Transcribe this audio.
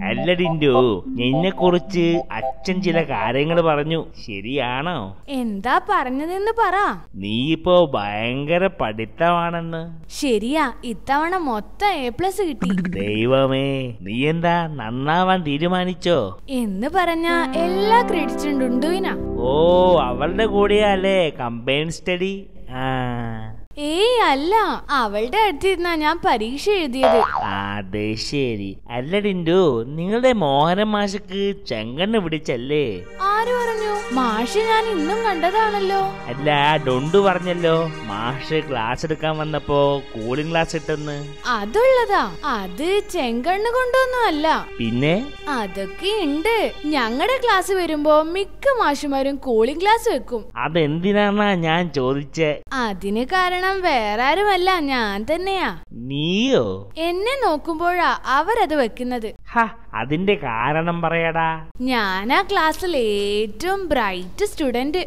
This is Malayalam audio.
അല്ല ടിൻഡു, നിന്നെ കുറിച്ച് അച്ഛൻ ചില കാര്യങ്ങൾ പറഞ്ഞു, ശരിയാണോ? എന്താ പറഞ്ഞതെന്ന് പറ. നീ ഇപ്പോ ഭയങ്കര പഠിത്തമാണെന്ന്. ശരിയാ, ഇത്തവണ മൊത്തം A+ കിട്ടി. ദൈവമേ, നീ എന്താ നന്നാവാൻ തീരുമാനിച്ചോ? എന്ന് പറഞ്ഞ എല്ലാ ക്രെഡിറ്റ്സും ഡുണ്ടുവിനാ. ഓ, അവളുടെ കൂടെയല്ലേ കമ്പൈൻ സ്റ്റഡി? ഏയ് അല്ല, അവളുടെ അടുത്തിരുന്നാ ഞാൻ പരീക്ഷ എഴുതിയത്. അത് ശരി. അല്ല ടിൻഡു, നിങ്ങളുടെ മോഹനൻ മാഷക്ക് ചെങ്കണ്ണ് പിടിച്ചല്ലേ? ആര് പറഞ്ഞു? മാഷ് ഞാൻ ഇന്നും കണ്ടതാണല്ലോ. അല്ല, ഡൊണ്ടു പറഞ്ഞല്ലോ മാഷ് ക്ലാസ് എടുക്കാൻ വന്നപ്പോ കൂളിംഗ് ഗ്ലാസ് ഇട്ടെന്ന്. അതുള്ളതാ, അത് ചെങ്കണ്ണ് കൊണ്ടൊന്നും അല്ല. പിന്നെ? അതൊക്കെ ഉണ്ട്. ഞങ്ങളുടെ ക്ലാസ് വരുമ്പോ മിക്ക മാഷുമാരും കൂളിംഗ് ഗ്ലാസ് വെക്കും. അതെന്തിനാന്നാ ഞാൻ ചോദിച്ചേ. അതിന് കാരണം വേറെ ആരുമല്ല, ഞാൻ തന്നെയാ. നീയോ? എന്നെ നോക്കുമ്പോഴാ അവരത് വെക്കുന്നത്. അതിന്റെ കാരണം പറയടാ. ഞാനാ ക്ലാസ്സിൽ ഏറ്റവും ബ്രൈറ്റ് സ്റ്റുഡന്റ്.